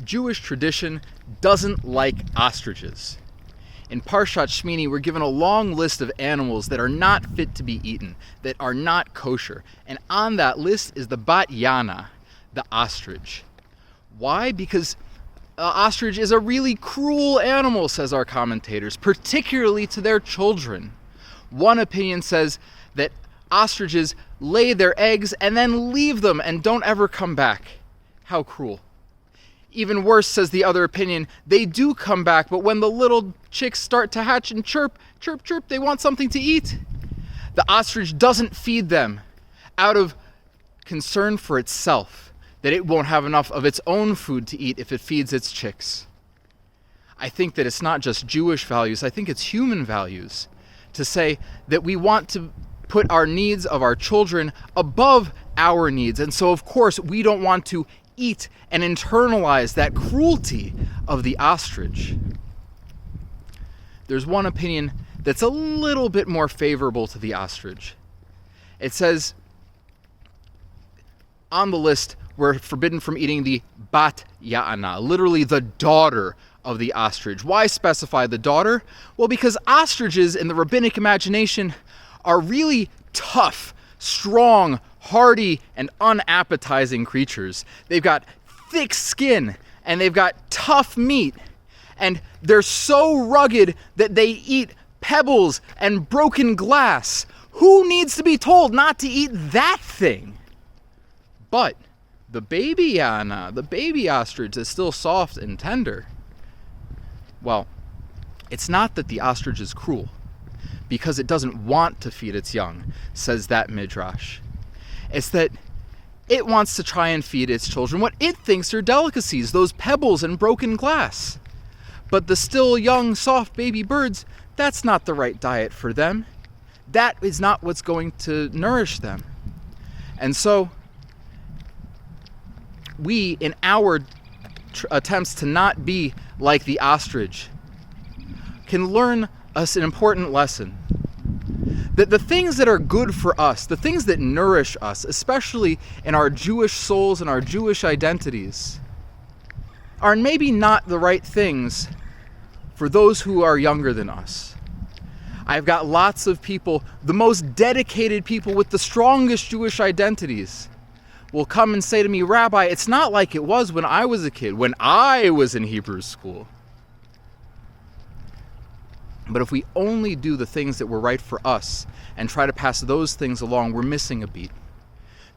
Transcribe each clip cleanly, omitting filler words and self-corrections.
Jewish tradition doesn't like ostriches. In Parshat Shemini, we're given a long list of animals that are not fit to be eaten, that are not kosher. And on that list is the bat yana, the ostrich. Why? Because ostrich is a really cruel animal, says our commentators, particularly to their children. One opinion says that ostriches lay their eggs and then leave them and don't ever come back. How cruel. Even worse, says the other opinion, they do come back, but when the little chicks start to hatch and chirp, chirp, chirp, they want something to eat. The ostrich doesn't feed them out of concern for itself, that it won't have enough of its own food to eat if it feeds its chicks. I think that it's not just Jewish values, I think it's human values to say that we want to put our needs of our children above our needs. And so, of course, we don't want to eat and internalize that cruelty of the ostrich. There's one opinion that's a little bit more favorable to the ostrich. It says on the list, we're forbidden from eating the bat ya'ana, literally the daughter of the ostrich. Why specify the daughter? Well, because ostriches in the rabbinic imagination are really tough, strong, hardy, and unappetizing creatures. They've got thick skin and they've got tough meat, and they're so rugged that they eat pebbles and broken glass. Who needs to be told not to eat that thing? But the baby yana, the baby ostrich, is still soft and tender. Well, it's not that the ostrich is cruel, because it doesn't want to feed its young, says that midrash. It's that it wants to try and feed its children what it thinks are delicacies, those pebbles and broken glass. But the still young, soft baby birds, that's not the right diet for them. That is not what's going to nourish them. And so, we, in our attempts to not be like the ostrich, can learn us an important lesson. That the things that are good for us, the things that nourish us, especially in our Jewish souls and our Jewish identities, are maybe not the right things for those who are younger than us. I've got lots of people, the most dedicated people with the strongest Jewish identities, will come and say to me, Rabbi, it's not like it was when I was a kid, when I was in Hebrew school. But if we only do the things that were right for us and try to pass those things along, we're missing a beat.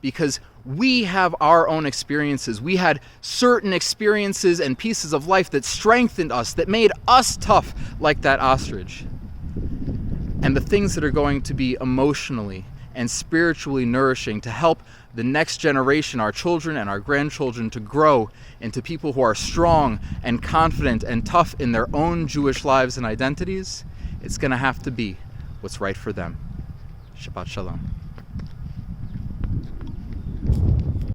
Because we have our own experiences. We had certain experiences and pieces of life that strengthened us, that made us tough like that ostrich. And the things that are going to be emotionally and spiritually nourishing to help the next generation, our children and our grandchildren, to grow into people who are strong and confident and tough in their own Jewish lives and identities, it's going to have to be what's right for them. Shabbat Shalom.